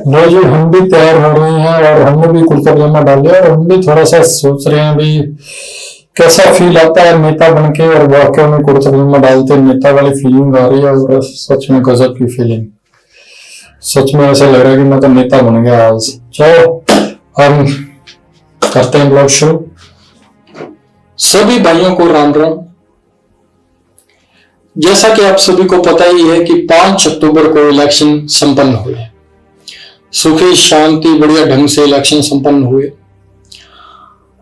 लो जी, हम भी तैयार हो रहे हैं और हमने भी कुर्ता पजामा डाल लिया और हम भी थोड़ा सा सोच रहे हैं भी कैसा फील आता है नेता बनके। और वाकई में कुर्ता पजामा डालते नेता वाली फीलिंग आ रही है और सच में गजब की फीलिंग। सच में ऐसा लग रहा है कि मैं तो नेता बन गया आज। चलो हम करते हैं ब्लॉग शुरू। सभी भाइयों को राम राम। जैसा कि आप सभी को पता ही है कि 5 अक्टूबर को इलेक्शन संपन्न हुए। सुखी शांति बढ़िया ढंग से इलेक्शन संपन्न हुए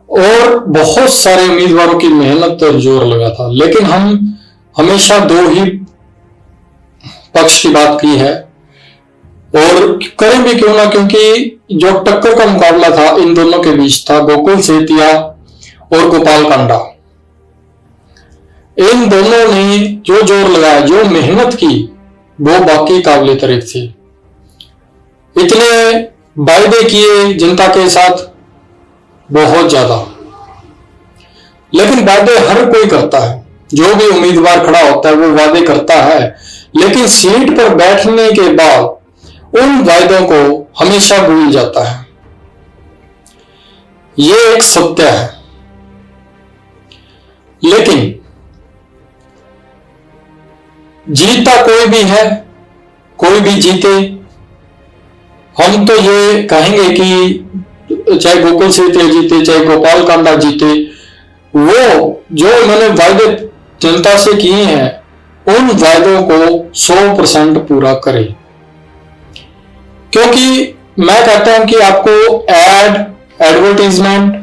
और बहुत सारे उम्मीदवारों की मेहनत और जोर लगा था। लेकिन हम हमेशा दो ही पक्ष की बात की है और करें भी क्यों ना, क्योंकि जो टक्कर का मुकाबला था इन दोनों के बीच था गोकुल सेतिया और गोपाल कांडा। इन दोनों ने जो जोर लगाया, जो मेहनत की, वो बाकी काबिले तारीफ थी। इतने वायदे किए जनता के साथ, बहुत ज्यादा। लेकिन वादे हर कोई करता है, जो भी उम्मीदवार खड़ा होता है वो वादे करता है, लेकिन सीट पर बैठने के बाद उन वायदों को हमेशा भूल जाता है। ये एक सत्य है। लेकिन जीता कोई भी है, कोई भी जीते, हम तो ये कहेंगे कि चाहे गोकुल सेतिया जीते, चाहे गोपाल कांडा जीते, वो जो उन्होंने वायदे जनता से किए हैं उन वायदों को 100% पूरा करें। क्योंकि मैं कहता हूं कि आपको एडवर्टीजमेंट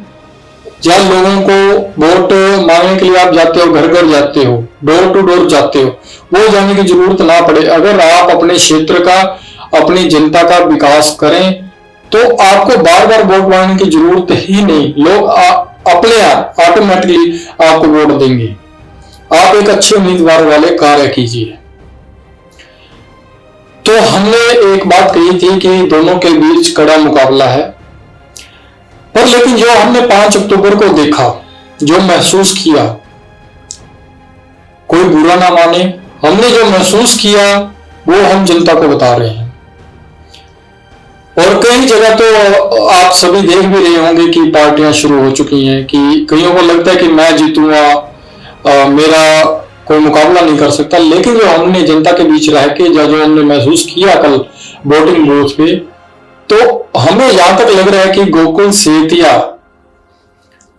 या लोगों को वोट मांगने के लिए आप जाते हो, घर घर जाते हो, डोर टू डोर जाते हो, वो जाने की जरूरत ना पड़े। अगर आप अपने क्षेत्र का, अपनी जनता का विकास करें तो आपको बार बार वोट मांगने की जरूरत ही नहीं। लोग अपने आप ऑटोमेटिकली आपको वोट देंगे। आप एक अच्छे उम्मीदवार वाले कार्य कीजिए। तो हमने एक बात कही थी कि दोनों के बीच कड़ा मुकाबला है, पर लेकिन जो हमने 5 अक्टूबर को देखा, जो महसूस किया, कोई बुरा ना माने, हमने जो महसूस किया वो हम जनता को बता रहे हैं। और कई जगह तो आप सभी देख भी रहे होंगे कि पार्टियां शुरू हो चुकी हैं, कि कईयों को लगता है कि मैं जीतूंगा, मेरा कोई मुकाबला नहीं कर सकता। लेकिन जो हमने जनता के बीच रह के जो हमने महसूस किया कल वोटिंग बूथ पे, तो हमें यहां तक लग रहा है कि गोकुल सेतिया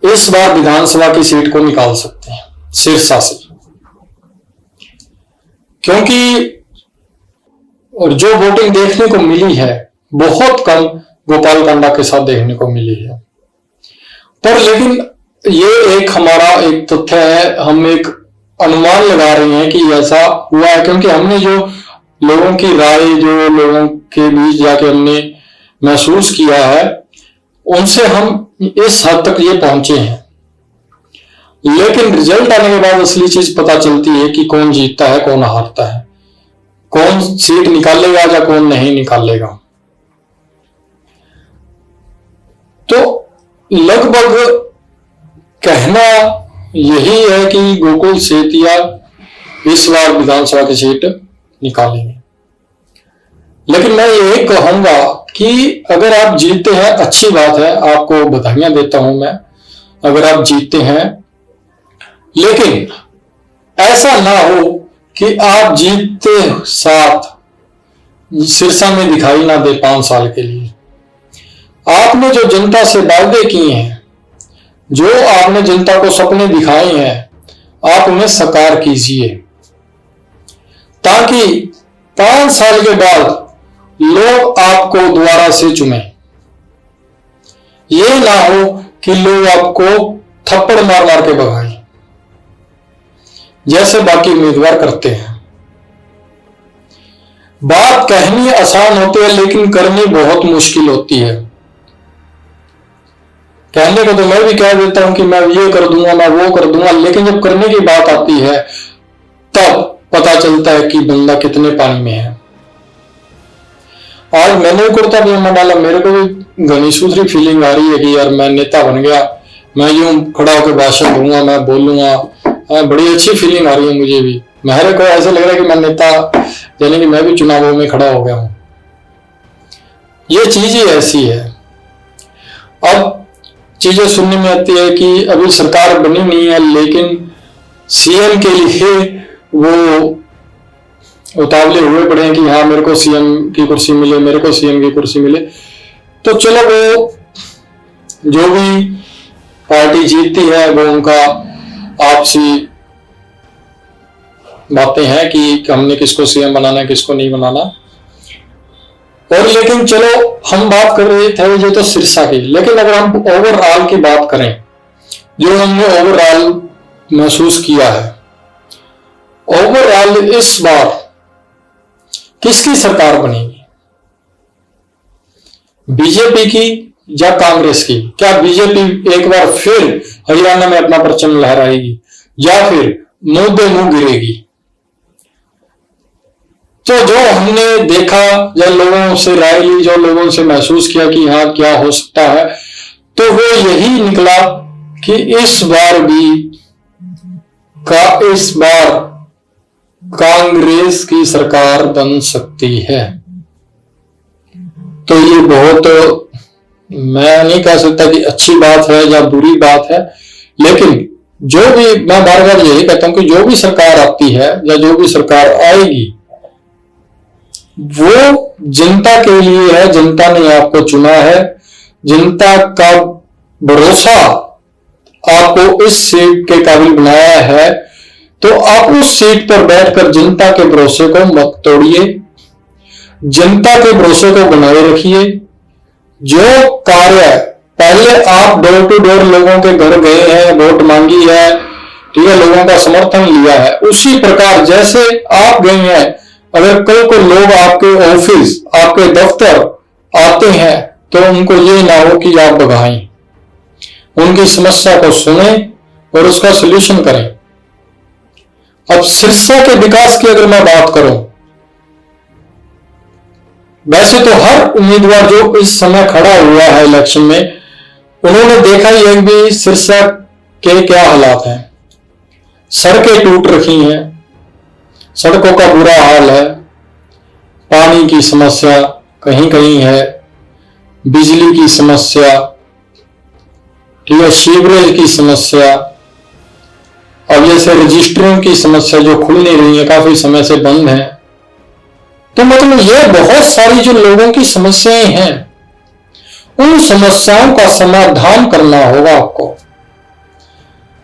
इस बार विधानसभा की सीट को निकाल सकते हैं सिरसा से। क्योंकि और जो वोटिंग देखने को मिली है बहुत कम गोपाल कांडा के साथ देखने को मिली है। पर लेकिन ये एक हमारा एक तथ्य है, हम एक अनुमान लगा रहे हैं कि ऐसा हुआ है, क्योंकि हमने जो लोगों की राय, जो लोगों के बीच जाके हमने महसूस किया है, उनसे हम इस हद तक ये पहुंचे हैं। लेकिन रिजल्ट आने के बाद असली चीज पता चलती है कि कौन जीतता है, कौन हारता है, कौन सीट निकालेगा या कौन नहीं निकालेगा। तो लगभग कहना यही है कि गोकुल सेतिया इस बार विधानसभा की सीट निकालेंगे। लेकिन मैं ये कहूंगा कि अगर आप जीतते हैं, अच्छी बात है, आपको बधाइयां देता हूं मैं अगर आप जीतते हैं। लेकिन ऐसा ना हो कि आप जीतते साथ सिरसा में दिखाई ना दे 5 साल के लिए। आपने जो जनता से वादे किए हैं, जो आपने जनता को सपने दिखाए हैं, आप उन्हें साकार कीजिए, ताकि 5 साल के बाद लोग आपको दोबारा से चुने। ये ना हो कि लोग आपको थप्पड़ मार मार के भगाएं, जैसे बाकी उम्मीदवार करते हैं। बात कहनी आसान होती है, लेकिन करनी बहुत मुश्किल होती है। कहने को तो मैं भी कह देता हूं कि मैं ये कर दूंगा, मैं वो कर दूंगा, लेकिन जब करने की बात आती है तब पता चलता है कि बंदा कितने पानी में है। आज मैंने कुर्ता पजामा डाला, मेरे को भी घनी सूत्री फीलिंग आ रही है कि यार मैं नेता बन गया, मैं यूं खड़ा होकर भाषण दूंगा, मैं बोलूंगा, बड़ी अच्छी फीलिंग आ रही है मुझे भी। मेरे को ऐसा लग रहा है कि मैं नेता, यानी कि मैं भी चुनावों में खड़ा हो गया हूं। ये चीज ही ऐसी है। अब चीजें सुनने में आती है कि अभी सरकार बनी नहीं है, लेकिन सीएम के लिए वो उतावले हुए पड़े हैं कि हाँ मेरे को सीएम की कुर्सी मिले, मेरे को सीएम की कुर्सी मिले। तो चलो, वो जो भी पार्टी जीतती है वो उनका आपसी बातें हैं कि हमने किसको सीएम बनाना है, किसको नहीं बनाना। और लेकिन चलो, हम बात कर रहे थे ये तो सिरसा की, लेकिन अगर हम ओवरऑल की बात करें, जो हमने ओवरऑल महसूस किया है, ओवरऑल इस बार किसकी सरकार बनेगी? बीजेपी की या कांग्रेस की? क्या बीजेपी एक बार फिर हरियाणा में अपना परचम लहराएगी या फिर मुद्दे मुंह गिरेगी? तो जो हमने देखा या लोगों से राय ली, जो लोगों से महसूस किया कि हाँ क्या हो सकता है, तो वो यही निकला कि इस बार कांग्रेस की सरकार बन सकती है। तो ये बहुत, मैं नहीं कह सकता कि अच्छी बात है या बुरी बात है, लेकिन जो भी, मैं बार बार यही कहता हूं कि जो भी सरकार आती है या जो भी सरकार आएगी वो जनता के लिए है। जनता ने आपको चुना है, जनता का भरोसा आपको इस सीट के काबिल बनाया है, तो आप उस सीट पर बैठकर जनता के भरोसे को मत तोड़िए, जनता के भरोसे को बनाए रखिए। जो कार्य पहले आप डोर टू डोर लोगों के घर गए हैं, वोट मांगी है, ठीक है, लोगों का समर्थन लिया है, उसी प्रकार जैसे आप गए हैं, अगर कल को लोग आपके ऑफिस, आपके दफ्तर आते हैं, तो उनको ये ना हो कि आप भगाएं। उनकी समस्या को सुने और उसका सलूशन करें। अब सिरसा के विकास की अगर मैं बात करूं, वैसे तो हर उम्मीदवार जो इस समय खड़ा हुआ है इलेक्शन में, उन्होंने देखा ही है कि सिरसा के क्या हालात हैं। सड़कें टूट रखी हैं, सड़कों का बुरा हाल है, पानी की समस्या कहीं कहीं है, बिजली की समस्या, ठीक है, सीवरेज की समस्या, अब जैसे रजिस्टरों की समस्या जो खुल नहीं रही है, काफी समय से बंद है। तो मतलब ये बहुत सारी जो लोगों की समस्याएं हैं, उन समस्याओं का समाधान करना होगा आपको।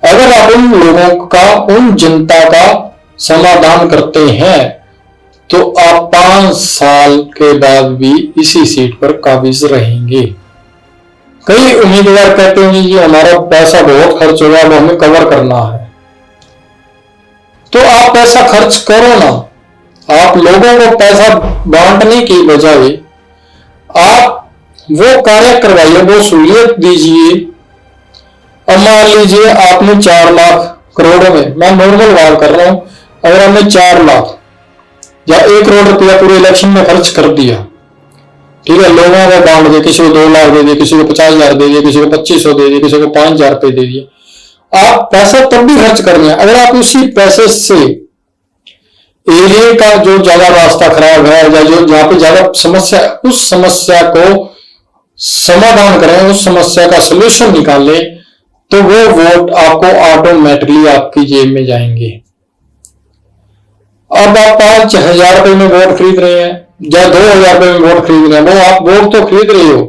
अगर आप उन लोगों का, उन जनता का समाधान करते हैं, तो आप 5 साल के बाद भी इसी सीट पर काबिज रहेंगे। कई उम्मीदवार कहते हैं कि हमारा पैसा बहुत खर्च होगा, वो हमें कवर करना है। तो आप पैसा खर्च करो ना, आप लोगों को पैसा बांटने की बजाय आप वो कार्य करवाइए, वो सहूलियत दीजिए। अब मान लीजिए आपने 4 लाख करोड़ों में, मैं नॉर्मल बात कर रहा हूं, अगर हमने 4 लाख या 1 करोड़ रुपया पूरे इलेक्शन में खर्च कर दिया, ठीक है, लोगों को बांट दे, किसी को 2 लाख दे दिए, किसी को 50,000 दे दिए, किसी को 2500 दे दिए, किसी को 5,000 रुपए दे दिए, आप पैसा तब भी खर्च कर रहे हैं। अगर आप उसी पैसे से एरिया का जो ज्यादा रास्ता खराब है या जो जहां पे ज्यादा समस्या, उस समस्या को समाधान करें, उस समस्या का सलूशन निकालें, तो वो वोट आपको ऑटोमेटिकली आपकी जेब में जाएंगे। अब आप 5,000 रुपए में वोट खरीद रहे हैं या 2,000 रुपए में वोट खरीद रहे हैं, वो आप वोट तो खरीद रहे हो,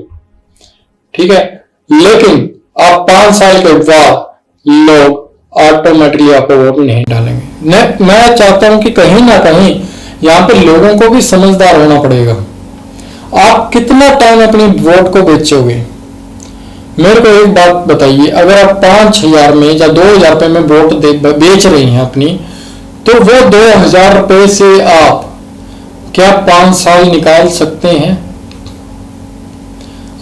ठीक है, लेकिन आप 5 साल के बाद लोग ऑटोमेटिकली आपको वोट नहीं डालेंगे। मैं चाहता हूं कि कहीं ना कहीं यहां पे लोगों को भी समझदार होना पड़ेगा। आप कितना टाइम अपनी वोट को बेचोगे? मेरे को एक बात बताइए, अगर आप 5,000 में या 2,000 रुपए में वोट बेच रही हैं अपनी, तो वो 2,000 रुपए से आप क्या 5 साल निकाल सकते हैं?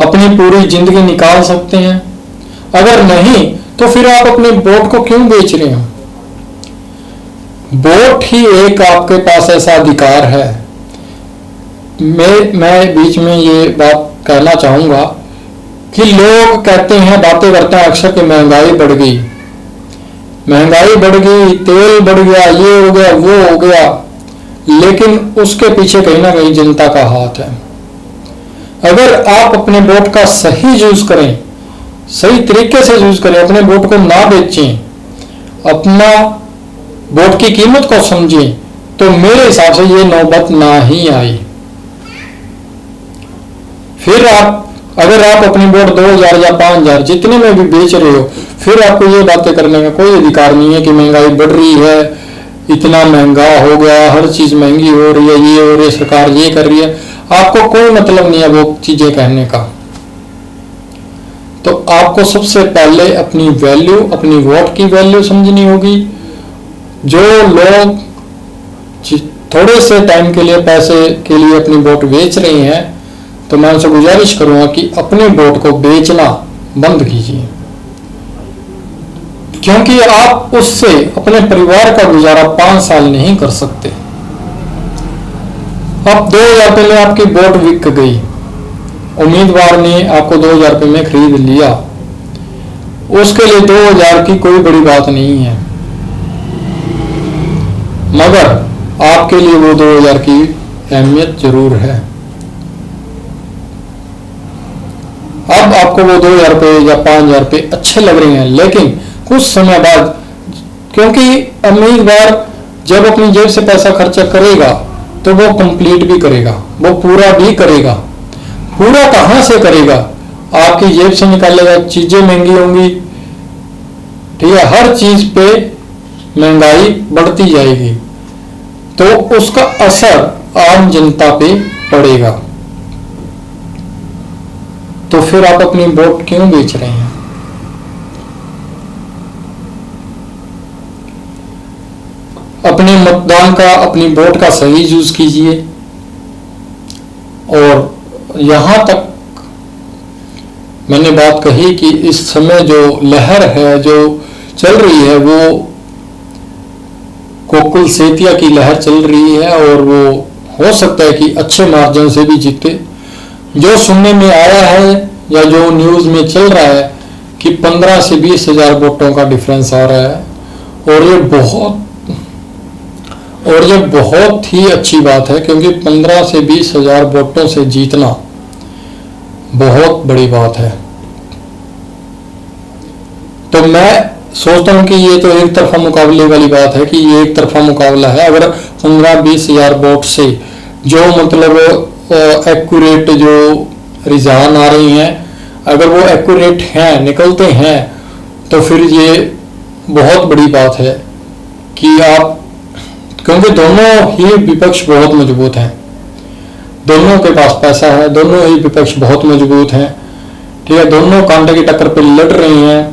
अपनी पूरी जिंदगी निकाल सकते हैं? अगर नहीं, तो फिर आप अपने वोट को क्यों बेच रहे हो? वोट ही एक आपके पास ऐसा अधिकार है। मैं बीच में ये बात कहना चाहूंगा कि लोग कहते हैं, बातें करते हैं अक्सर कि महंगाई बढ़ गई, महंगाई बढ़ गई, तेल बढ़ गया, ये हो गया, वो हो गया, लेकिन उसके पीछे कहीं ना कहीं जनता का हाथ है। अगर आप अपने वोट का सही यूज करें, सही तरीके से यूज करें, अपने वोट को ना बेचें, अपना वोट की कीमत को समझें, तो मेरे हिसाब से ये नौबत ना ही आई। फिर अगर आप अपनी वोट 2000 या 5000 जितने में भी बेच रहे हो, फिर आपको ये बातें करने का कोई अधिकार नहीं है कि महंगाई बढ़ रही है, इतना महंगा हो गया, हर चीज महंगी हो रही है, ये हो रही है, सरकार ये कर रही है। आपको कोई मतलब नहीं है वो चीजें कहने का। तो आपको सबसे पहले अपनी वैल्यू, अपनी वोट की वैल्यू समझनी होगी। जो लोग थोड़े से टाइम के लिए, पैसे के लिए अपनी वोट बेच रहे हैं, तो मैं उनसे गुजारिश करूंगा कि अपने वोट को बेचना बंद कीजिए, क्योंकि आप उससे अपने परिवार का गुजारा 5 साल नहीं कर सकते। अब 2000 रुपये में आपकी वोट बिक गई, उम्मीदवार ने आपको 2000 रुपये में खरीद लिया, उसके लिए 2000 की कोई बड़ी बात नहीं है, मगर आपके लिए वो 2000 की अहमियत जरूर है। अब आपको वो 2000 रुपये या 5000 रुपये अच्छे लग रहे हैं, लेकिन कुछ समय बाद, क्योंकि उम्मीदवार जब अपनी जेब से पैसा खर्चा करेगा तो वो कंप्लीट भी करेगा, वो पूरा भी करेगा। पूरा कहां से करेगा? आपकी जेब से निकालेगा, चीजें महंगी होंगी, ठीक है, हर चीज पे महंगाई बढ़ती जाएगी, तो उसका असर आम जनता पे पड़ेगा। तो फिर आप अपनी वोट क्यों बेच रहे हैं? अपने मतदान का, अपनी वोट का सही यूज कीजिए। और यहां तक मैंने बात कही कि इस समय जो लहर है, जो चल रही है, वो गोकुल सेतिया की लहर चल रही है, और वो हो सकता है कि अच्छे मार्जिन से भी जीते। जो सुनने में आया है या जो न्यूज में चल रहा है कि 15 से 20 हजार वोटों का डिफरेंस आ रहा है, और ये बहुत ही अच्छी बात है, क्योंकि 15 से 20 हजार वोटों से जीतना बहुत बड़ी बात है। तो मैं सोचता हूं कि ये तो एक तरफा मुकाबले वाली बात है, कि ये एक तरफा मुकाबला है। अगर 15-20 हजार वोट से जो मतलब एक्यूरेट जो रुझान आ रही हैं, अगर वो एक्यूरेट हैं, निकलते हैं, तो फिर ये बहुत बड़ी बात है कि आप, क्योंकि दोनों ही विपक्ष बहुत मजबूत हैं, दोनों के पास पैसा है, दोनों ही विपक्ष बहुत मजबूत हैं, ठीक है, दोनों कांटे की टक्कर पे लड़ रहे हैं।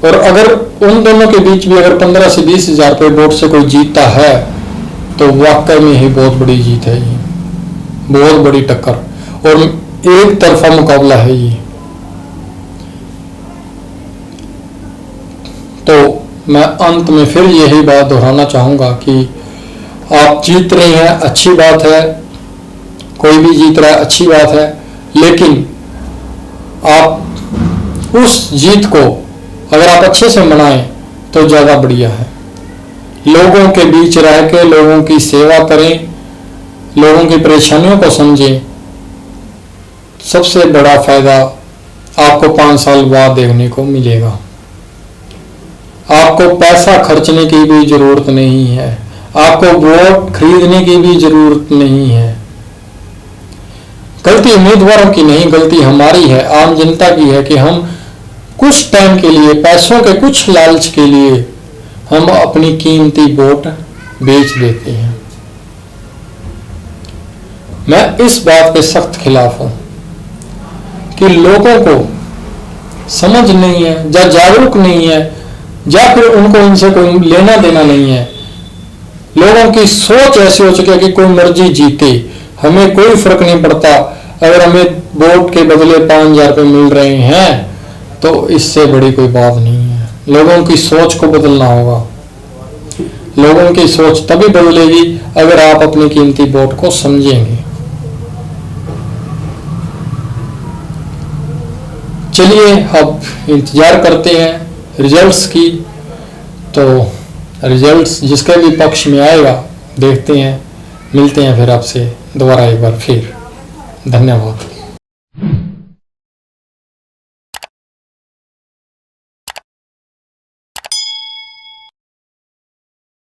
और अगर उन दोनों के बीच भी अगर 15 से 20 हजार रुपये वोट से कोई जीतता है, तो वाकई में ही बहुत बड़ी जीत है, ये बहुत बड़ी टक्कर, और एक तरफा मुकाबला है ये। तो मैं अंत में फिर यही बात दोहराना चाहूंगा कि आप जीत रहे हैं, अच्छी बात है, कोई भी जीत रहा है, अच्छी बात है, लेकिन आप उस जीत को अगर आप अच्छे से मनाएं तो ज्यादा बढ़िया है। लोगों के बीच रह के लोगों की सेवा करें, लोगों की परेशानियों को समझें, सबसे बड़ा फायदा आपको 5 साल बाद देखने को मिलेगा। आपको पैसा खर्चने की भी जरूरत नहीं है, आपको वोट खरीदने की भी जरूरत नहीं है। गलती उम्मीदवारों की नहीं, गलती हमारी है, आम जनता की है, कि हम कुछ टाइम के लिए, पैसों के कुछ लालच के लिए हम अपनी कीमती वोट बेच देते हैं। मैं इस बात पे सख्त खिलाफ हूं कि लोगों को समझ नहीं है, या जागरूक नहीं है, या फिर उनको इनसे कोई लेना देना नहीं है। लोगों की सोच ऐसी हो चुकी है कि कोई मर्जी जीते, हमें कोई फर्क नहीं पड़ता। अगर हमें वोट के बदले 5000 रुपये मिल रहे हैं तो इससे बड़ी कोई बात नहीं है। लोगों की सोच को बदलना होगा। लोगों की सोच तभी बदलेगी अगर आप अपनी कीमती वोट को समझेंगे। चलिए अब इंतजार करते हैं रिजल्ट्स की, तो रिजल्ट्स जिसके भी पक्ष में आएगा देखते हैं, मिलते हैं फिर आपसे दोबारा एक बार फिर। धन्यवाद।